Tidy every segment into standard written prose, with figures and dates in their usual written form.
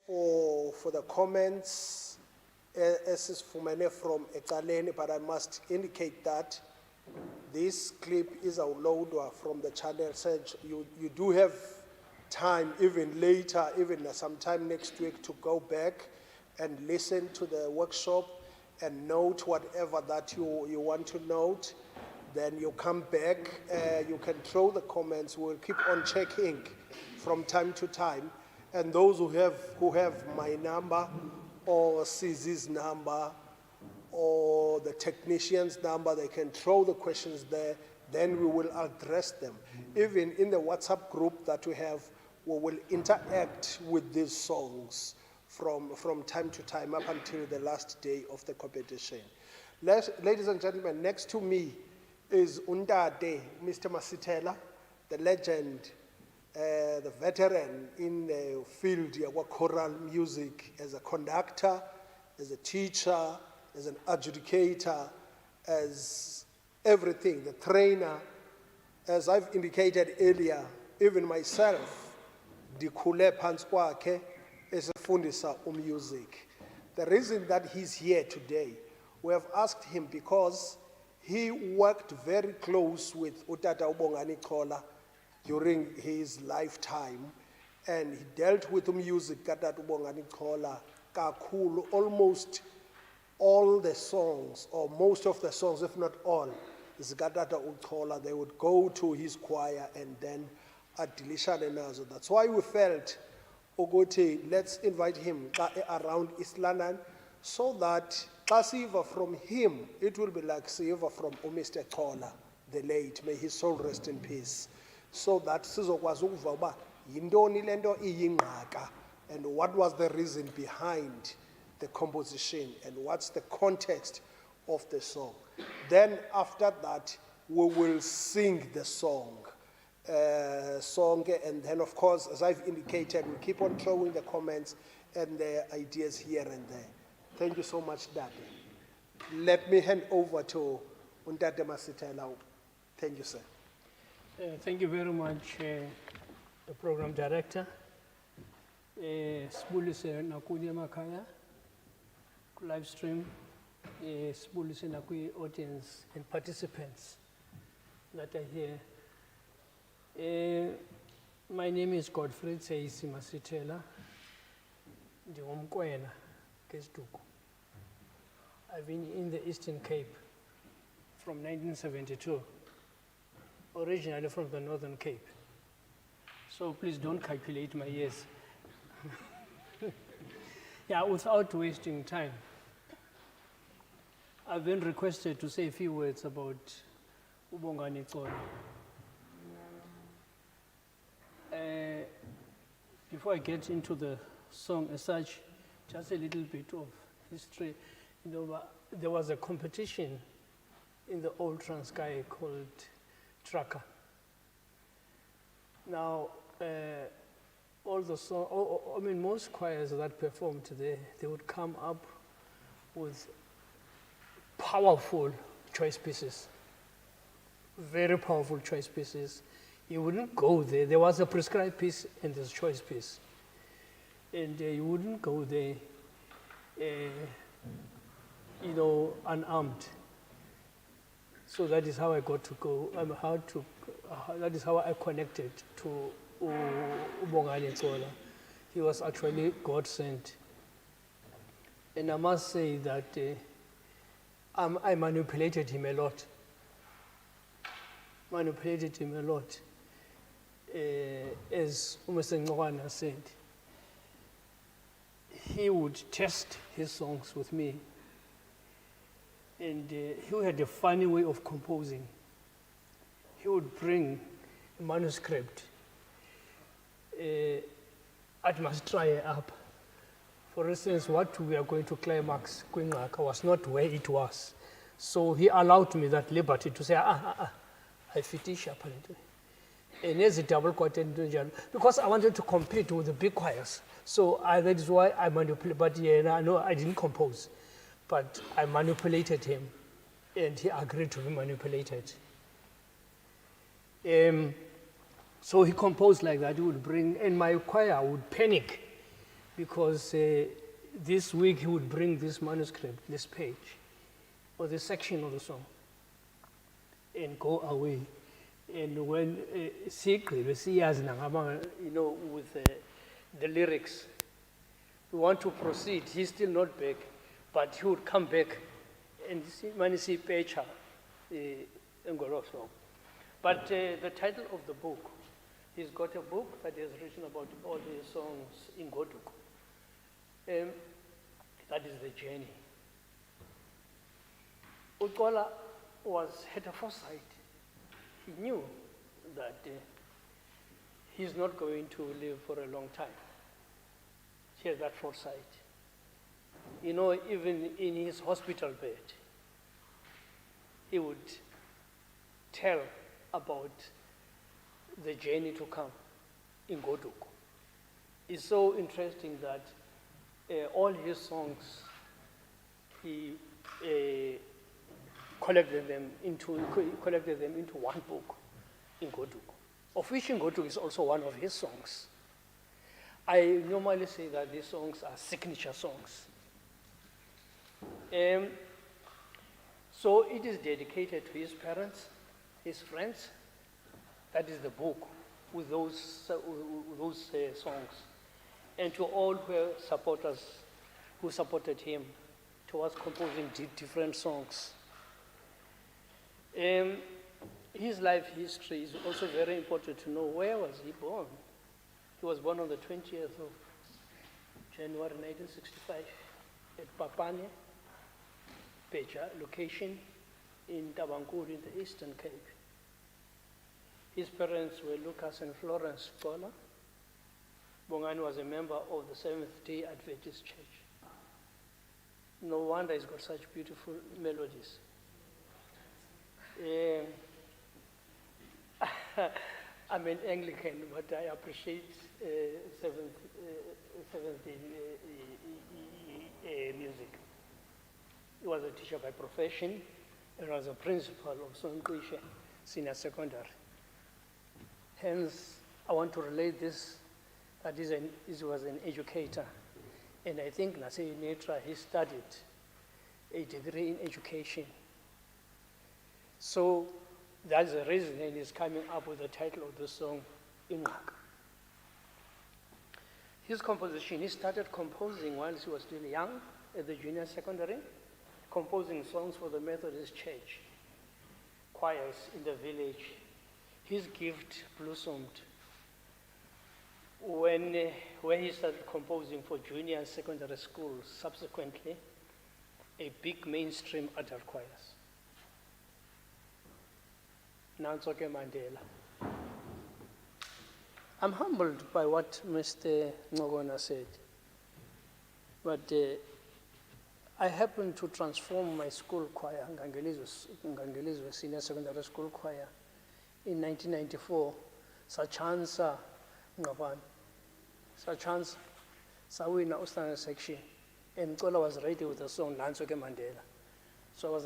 for the comments as is from Ekaleni, but I must indicate that this clip is uploaded from the channel. Said you do have time, even later, even sometime next week, to go back and listen to the workshop and note whatever that you want to note. Then you come back, you can throw the comments. We'll keep on checking from time to time. And those who have my number or CZ's number or the technician's number, they can throw the questions there, then we will address them. Even in the WhatsApp group that we have, we will interact with these songs from time to time up until the last day of the competition. Ladies and gentlemen, next to me is Undade, Mr. Masitela, the legend, the veteran in the field of choral music, as a conductor, as a teacher, as an adjudicator, as everything, the trainer. As I've indicated earlier, even myself, dikhule phansi kwakhe esifundisa music. The reason that he's here today, we have asked him because he worked very close with Utata Ubongani Chola during his lifetime, and he dealt with music Utata Ubongani Chola kakhulu. Almost all the songs, or most of the songs, if not all, Zikatata Uchola, they would go to his choir and then adilishane nazo. That's why we felt, Ogote, let's invite him around East London, so that Siva from him, it will be like Siva from Mr. Chola, the late, may his soul rest in peace. So that sizokwazi ukuva uba yintoni lento iyingqaka, and what was the reason behind the composition, and what's the context of the song. Then after that, we will sing the song, and then of course, as I've indicated, we keep on throwing the comments and the ideas here and there. Thank you so much, Daddy. Let me hand over to Undade Masitela. Thank you, sir. Thank you very much, the program director. Sibulise nakuni emakhaya ku live stream. Sibulise nakwi audience and participants that are here. My name is Godfrey Tseisi Masitela. Ndingumkwena keStuku. I've been in the Eastern Cape from 1972, originally from the Northern Cape. So please don't calculate my years. Yeah, without wasting time, I've been requested to say a few words about Ubongani Chola. Before I get into the song as such, just a little bit of history. You know, there was a competition in the old Transkei called Tracker. Now, all the most choirs that performed there, they would come up with powerful choice pieces, very powerful choice pieces. You wouldn't go there. There was a prescribed piece and there's a choice piece. And you wouldn't go there, unarmed. So that is how I got to go. That is how I connected to Ubongani Chola. He was actually God sent. And I must say that I manipulated him a lot. As Mr. Ngwana said, he would test his songs with me. And he had a funny way of composing. He would bring a manuscript. I must try it up. For instance, what we are going to climax Kwingaka was not where it was. So he allowed me that liberty to say, I finish up. And there's a double quartet, because I wanted to compete with the big choirs. So that is why I manipulated, but I know I didn't compose. But I manipulated him, and he agreed to be manipulated. So he composed like that. He would bring, and my choir would panic because this week he would bring this manuscript, this page, or this section of the song, and go away. And when with the lyrics, we want to proceed, he's still not back, but he would come back and see page song. But the title of the book, he's got a book that is written about all the songs in Goduku. That is the journey. Ukola had a foresight. He knew that he's not going to live for a long time. He had that foresight. You know, even in his hospital bed, he would tell about the journey to come in Goduku. It's so interesting that all his songs, he collected them into one book in Goduku, of which in Goduku is also one of his songs. I normally say that these songs are signature songs. So it is dedicated to his parents, his friends. That is the book with those songs. And to all supporters who supported him towards composing different songs. His life history is also very important to know. Where was he born? He was born on the 20th of January 1965 at Papane, Peja, location in Tabankuru in the Eastern Cape. His parents were Lucas and Florence Scholar. Bongani was a member of the Seventh-day Adventist Church. No wonder he's got such beautiful melodies. I'm an Anglican, but I appreciate Seventh-day music. He was a teacher by profession and was a principal of Sonkuishe Senior Secondary. Hence, I want to relate this, that he was an educator. And I think Nase Netra, he studied a degree in education. So that's the reason he's coming up with the title of the song, Inwak. His composition, he started composing while he was still young at the junior secondary, composing songs for the Methodist Church, choirs in the village. His gift blossomed when he started composing for junior and secondary schools, subsequently a big mainstream adult choirs. Nansoke Mandela. I'm humbled by what Mr. Ngogona said, but I happened to transform my school choir, Ngangelizwe Senior Secondary School Choir, in 1994. Sachansa Ngaban. Sachansa Sawina Ustana section. And Kola was ready with the song Nansoke Mandela. So I was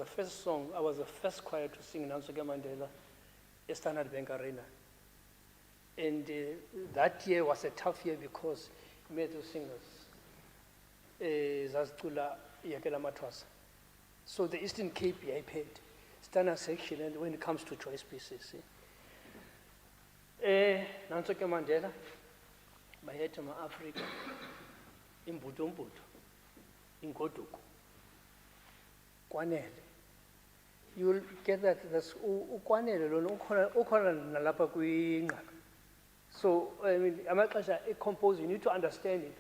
the first choir to sing Nansoke Mandela, Standard Bank Arena. And that year was a tough year because we made two singers, Zaztula Yakela Matwasa. So the Eastern Cape, I paid standard section, and when it comes to choice pieces. Nansoke Mandela, Bayetama Africa, in Butumbutu, in Goduku, Kwanele. You will get that that's Kwanele, Ukora Nalapa Kwinga. So, I mean, a composer, you need to understand it.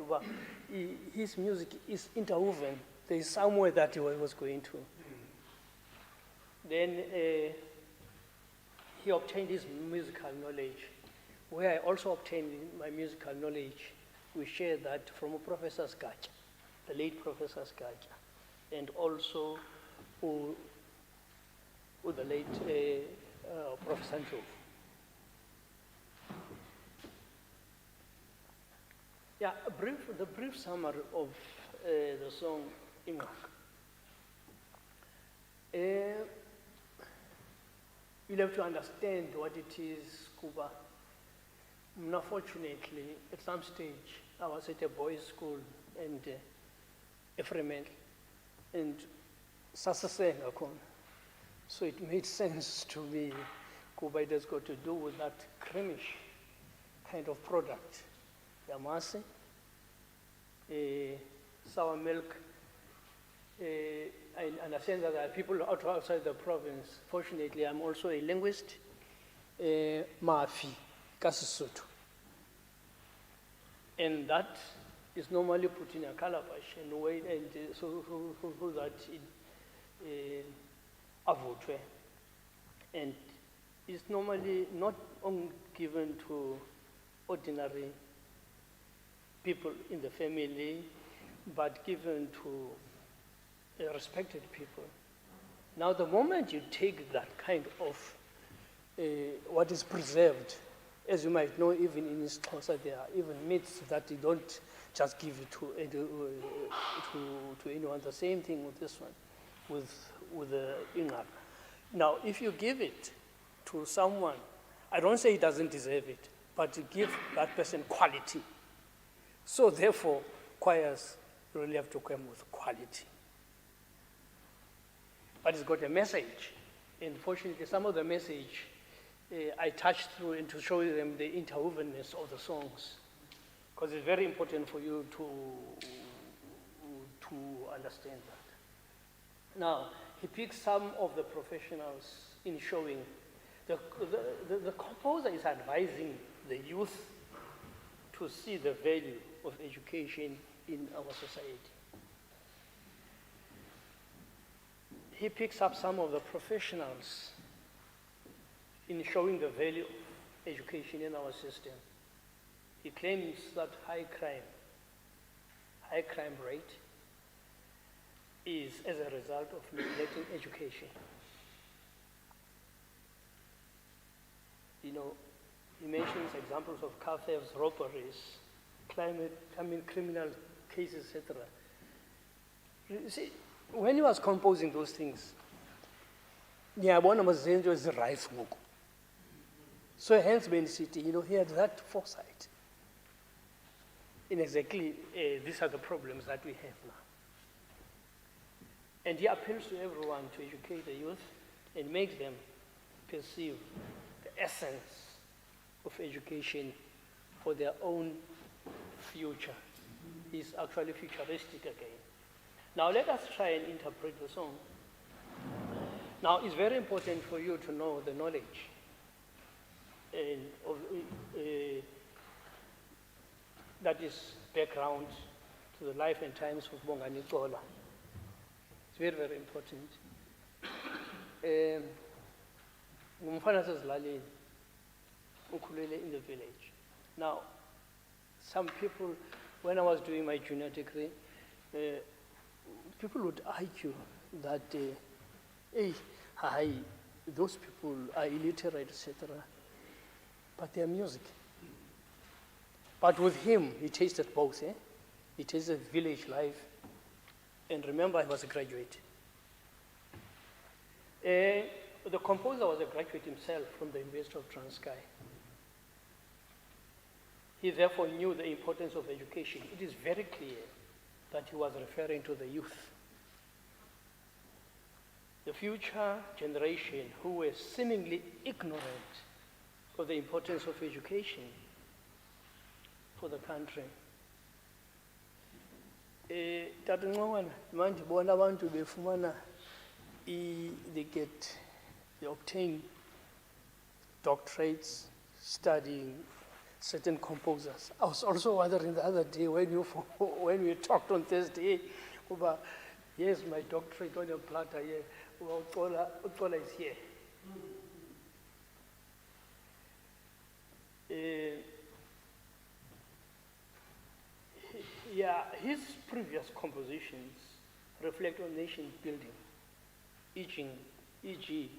His music is interwoven. There is somewhere that he was going to. Then he obtained his musical knowledge, where I also obtained my musical knowledge. We share that from Professor Skacha, the late Professor Skacha, and also with the late Professor Njov. Yeah, the brief summary of the song Ingak. You'll have to understand what it is, Kuba. Unfortunately, at some stage, I was at a boys' school and a Fremantle, and sasasenga khona. So it made sense to me, kuba it has got to do with that creamish kind of product. Yamasi, sour milk. I understand that there are people outside the province. Fortunately, I'm also a linguist. Mafi, kasisutu. And that is normally put in a calabash and wait, and so that it avutwe. And it's normally not given to ordinary people in the family, but given to respected people. Now, the moment you take that kind of what is preserved, as you might know, even in Xhosa, there are even myths that you don't just give it to anyone. The same thing with this one, with the ingaka. Now, if you give it to someone, I don't say he doesn't deserve it, but you give that person quality. So therefore, choirs really have to come with quality. But it's got a message. And fortunately, some of the message I touched through and to show them the interwovenness of the songs. Because it's very important for you to understand that. Now, he picks some of the professionals in showing. The composer is advising the youth to see the value of education in our society. He picks up some of the professionals in showing the value of education in our system. He claims that high crime rate is as a result of neglecting education. You know, he mentions examples of car thefts, robberies, criminal cases, etc. You see, when he was composing those things, ngiyabona mazenzo is rife ngoku. So hence when City, you know, he had that foresight in exactly these are the problems that we have now. And he appeals to everyone to educate the youth and makes them perceive the essence of education for their own future. He's actually futuristic again. Now let us try and interpret the song. Now it's very important for you to know the knowledge that is background to the life and times of Bongani Xola. It's very, very important. Ngumfana sazilalini, ukhulele in the village. Now, some people, when I was doing my junior degree, people would argue that, hey, those people are illiterate, etc. But they are music. But with him, he tasted both. He tasted village life. And remember, he was a graduate. The composer was a graduate himself from the University of Transkei. He therefore knew the importance of education. It is very clear that he was referring to the youth. The future generation who were seemingly ignorant of the importance of education for the country. They obtain doctorates studying certain composers. I was also wondering the other day when we talked on Thursday about, yes, my doctorate on a platter here, Utola is here. His previous compositions reflect on nation building. E.g.,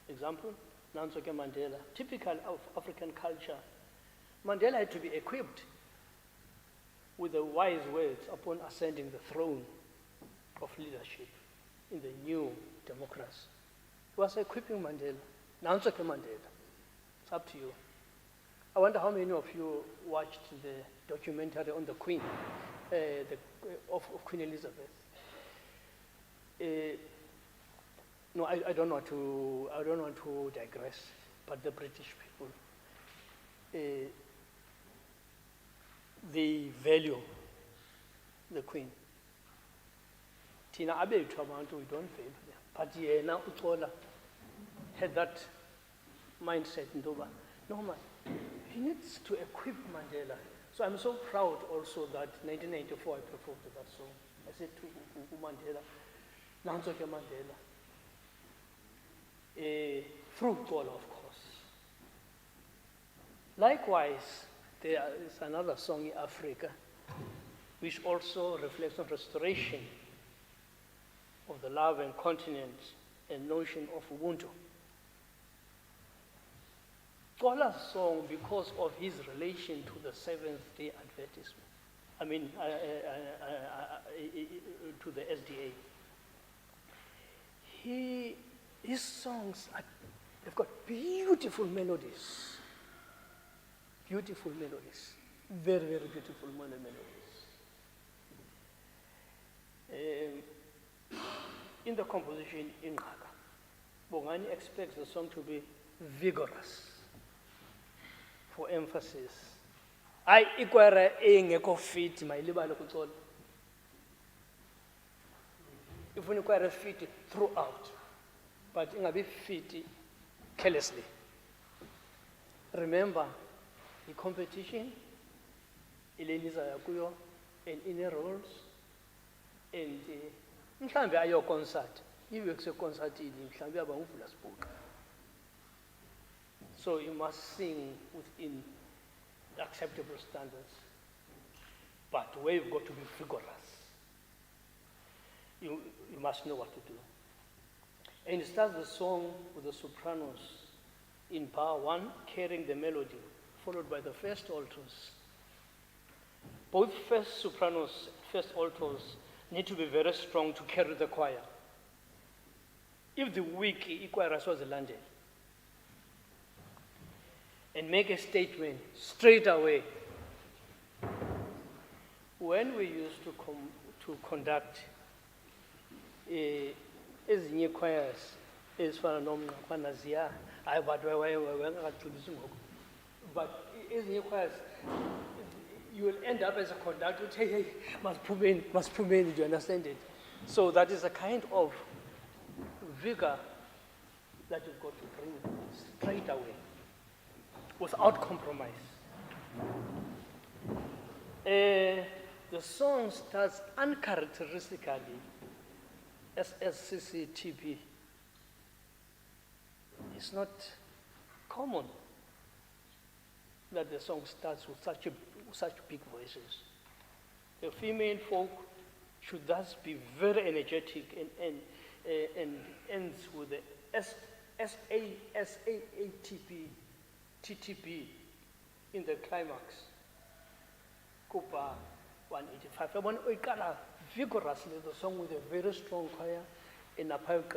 example, Nansoke Mandela, typical of African culture. Mandela had to be equipped with the wise words upon ascending the throne of leadership in the new democracy. He was equipping Mandela. Nansoke Mandela. It's up to you. I wonder how many of you watched the documentary on the Queen, of Queen Elizabeth. No, I don't want to digress, but the British people, they value the Queen. Tina abethu abantu, we don't value them. But yena uXola had that mindset, ndoba, no man, he needs to equip Mandela. So I'm so proud also that 1994 I performed that song. I said to Mandela, nanso ke Mandela. Through Xola, of course. Likewise, there is another song in Africa which also reflects on restoration of the love and continent and notion of Ubuntu. Xola's song, because of his relation to the Seventh-day Adventism, to the SDA, his songs they've got beautiful melodies. Beautiful melodies. Very, very beautiful melodies. In the composition in Ngaka, Bongani expects the song to be vigorous, for emphasis. I ikwere engekho fit mayilibale kuXola. Ifuna ikwere fit throughout, but ingabi fit carelessly. Remember, the competition, ileniza yakuyo, and inner roles, and mhlambe ayo concert, iwe kuse concert ini mhlambe abanguvula sibuqa. So you must sing within acceptable standards, but where you've got to be vigorous, you must know what to do. And it starts the song with the sopranos in bar 1 carrying the melody, followed by the first altos. Both first sopranos, first altos need to be very strong to carry the choir. If the weak choir was landed, and make a statement straight away. When we used to conduct ezinye choirs ezifana nomnqwana ziya hayi but wayengaqinisi ngoku, but ezinye choirs you will end up as a conductor uthi hey masiphumeni, do you understand it? So that is a kind of vigor that you've got to bring straight away without compromise. The song starts uncharacteristically as CCTP. It's not common that the song starts with such big voices. The female folk should thus be very energetic and ends with the SAATP, TTP in the climax. Kupa 185. I want to vigorously the song with a very strong choir in a pipe.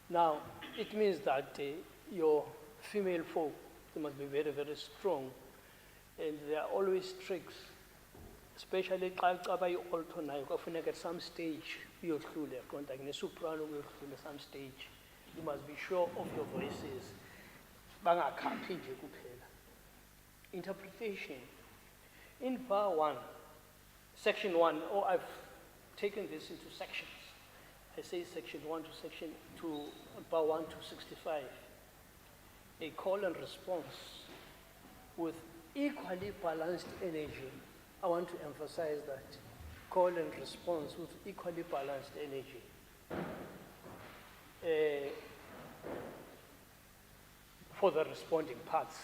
Now, it means that your female folk, they must be very, very strong. And there are always tricks, especially alto na at some stage, you're through there, contact the soprano, you're through some stage. You must be sure of your voices. Interpretation. In bar 1, section 1, I've taken this into sections. I say section 1 to bar 1 to 65. A call and response with equally balanced energy. I want to emphasize that. Call and response with equally balanced energy. For the responding parts,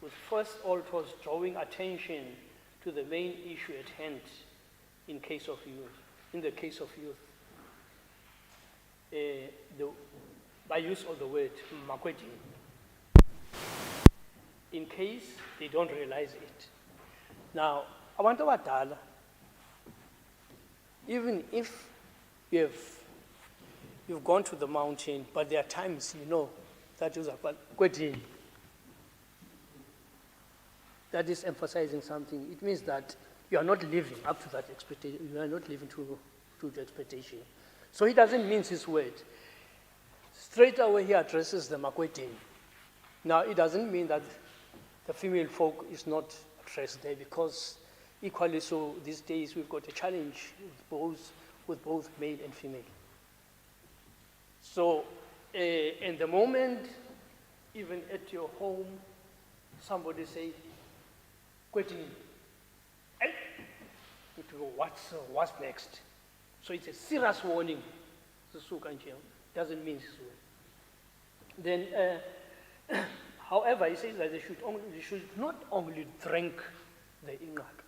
with first altos drawing attention to the main issue at hand in the case of youth. By use of the word makwedi, in case they don't realize it. Now, I want to tell, even if you've gone to the mountain, but there are times you know that is a kwedi. that is emphasizing something, it means that you are not living up to that expectation. You are not living to the expectation. So he doesn't mince his word. Straight away he addresses the Makwetini. Now it doesn't mean that the female folk is not addressed there, because equally so these days we've got a challenge with both male and female. So in the moment, even at your home, somebody say, Kwetini, hey, it will go, what's next? So it's a serious warning. Doesn't mean this way. Then, however, he says that they should not only drink the ingaka,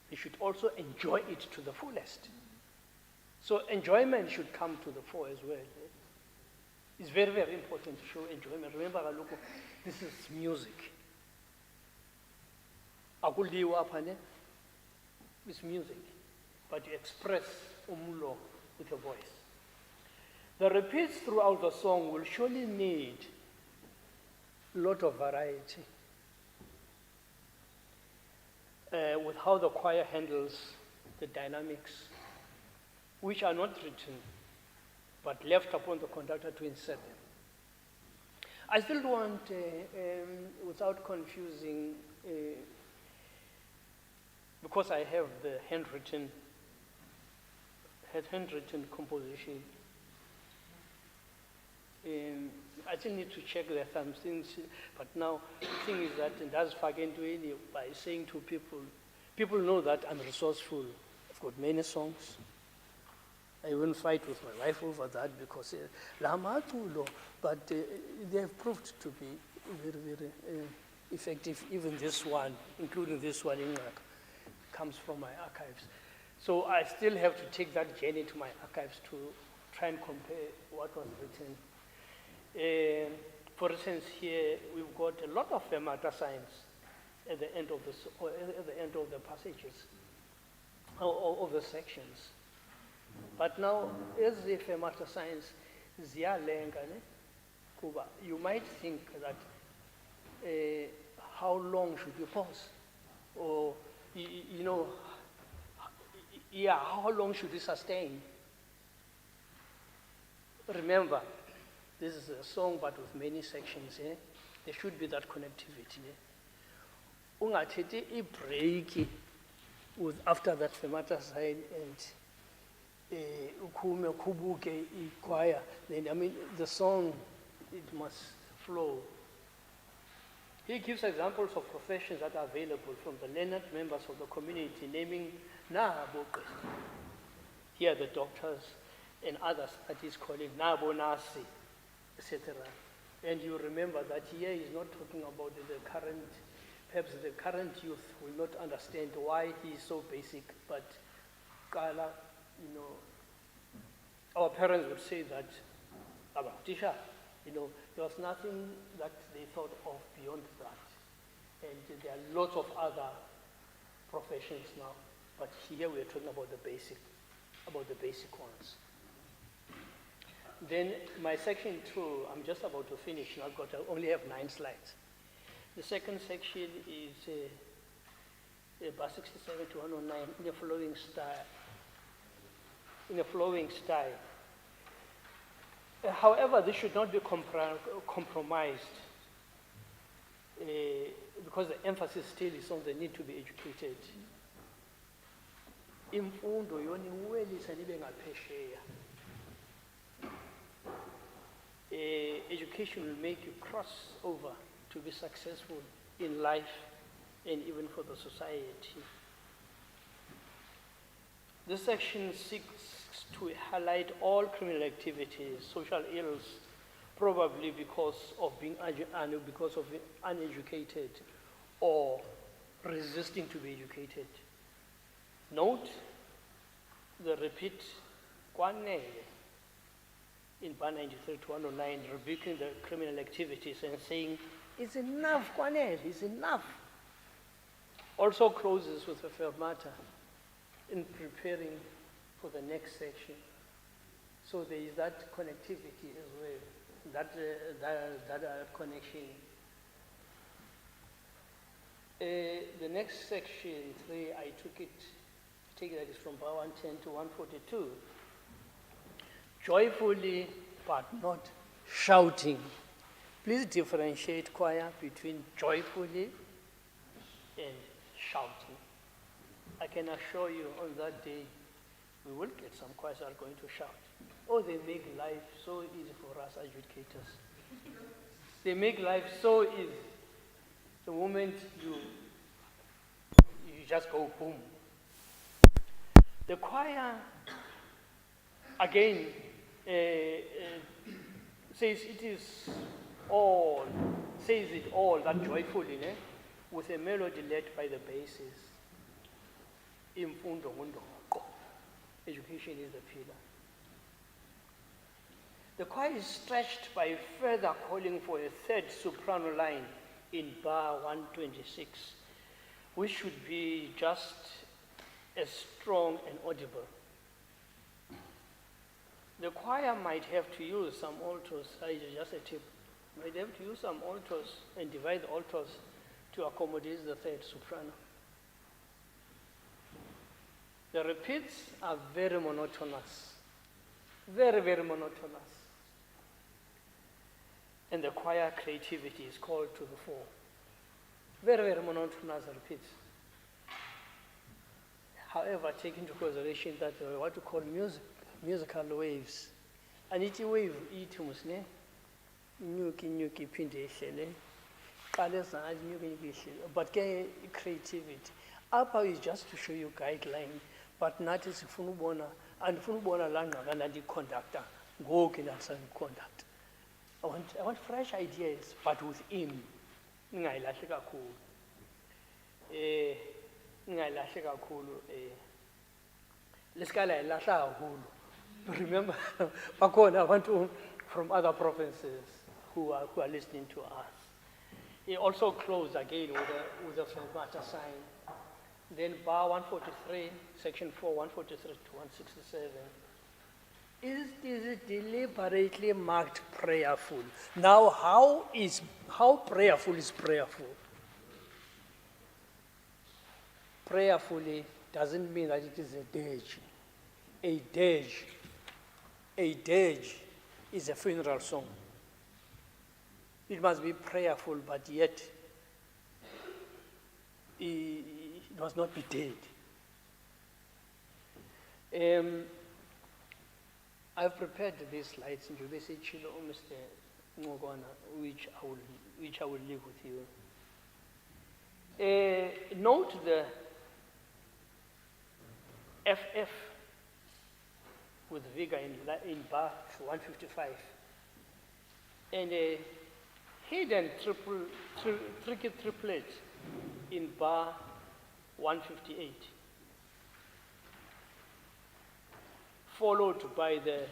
they should also enjoy it to the fullest. So enjoyment should come to the fore as well. It's very, very important to show enjoyment. Remember, this is music. It's music, but you express umulo with a voice. The repeats throughout the song will surely need a lot of variety with how the choir handles the dynamics, which are not written, but left upon the conductor to insert them. I still want, without confusing, because I have the handwritten composition, I still need to check there some things, but now the thing is that, and that's by saying to people know that I'm resourceful. I've got many songs. I won't fight with my wife over that because but they have proved to be very, very effective. Even this one, including this one, comes from my archives. So I still have to take that journey to my archives to try and compare what was written. For instance, here we've got a lot of fermata signs at the end of the passages of the sections. But now, as the fermata signs, you might think that how long should you pause, or how long should you sustain? Remember, this is a song but with many sections. There should be that connectivity. Ungathethe i-break with after that fermata sign and ukhume kubuke choir. Then the song, it must flow. He gives examples of professions that are available from the learned members of the community, naming Nabo. Here the doctors and others that he's calling Nabo Nasi, etc. And you remember that here he's not talking about the current, perhaps the current youth will not understand why he's so basic, but Kala, our parents would say that, Tisha, there was nothing that they thought of beyond that. And there are lots of other professions now, but here we're talking about the basic ones. Then my section 2, I'm just about to finish. I only have 9 slides. The second section is bar 67 to 109 in a flowing style. However, this should not be compromised because the emphasis still is on the need to be educated. Imfundo yona iwelisa nibe ngaphesheya. Education will make you cross over to be successful in life and even for the society. This section seeks to highlight all criminal activities, social ills, probably because of being uneducated or resisting to be educated. Note the repeat kwanele in bar 93 to 109, rebuking the criminal activities and saying, it's enough, kwanele, it's enough. Also closes with a fermata in preparing for the next section. So there is that connectivity as well, that connection. the next section 3, I take that is from bar 110 to 142. Joyfully, but not shouting. Please differentiate, choir, between joyfully and shouting. I can assure you on that day, we will get some choirs that are going to shout. Oh, they make life so easy for us educators. They make life so easy. The moment you just go boom. The choir, again, says it all that joyfully, with a melody led by the basses. Imfundo ngundoqo. Education is the pillar. The choir is stretched by further calling for a third soprano line in bar 126, which should be just as strong and audible. The choir might have to use some altos, just a tip, might have to use some altos and divide the altos to accommodate the third soprano. The repeats are very monotonous, very, very monotonous. And the choir creativity is called to the fore. Very, very monotonous repeats. However, take into consideration that what we call musical waves. And each wave, each musne, nyuki phinde ihlele. Qale zange nyuki ihlele. But creativity. Upper is just to show you guideline, but not is funubona and funubona langa and the conductor. Go in and conduct. I want fresh ideas, but within. Ngayilahla kakhulu. Ngayilahla kakhulu. Lesikala ilahla kakhulu. Remember, I want to from other provinces who are listening to us. He also closed again with a fermata sign. Then bar 143, section 4, 143 to 167. Is deliberately marked prayerful. Now, how prayerful is prayerful? Prayerfully doesn't mean that it is a dirge. A dirge is a funeral song. It must be prayerful, but yet it must not be dead. I've prepared these slides into this Chilo Mr. Ngogwana, which I will leave with you. Note the FF with vigor in bar 155, and a hidden tricky triplet in bar 158. Followed by the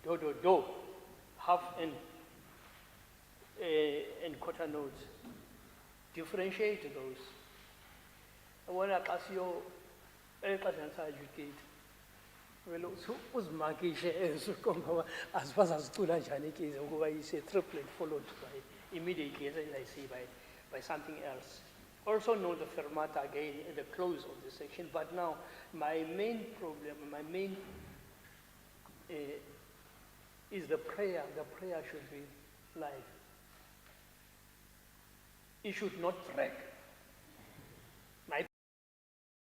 do, half and quarter notes. Differentiate those. I want to ask you, educate. Well, so was markishe as far as Tula Janik is a triplet followed by immediately, as I say, by something else. Also know the fermata again at the close of the section, but now my main problem, is the prayer. The prayer should be live. It should not drag.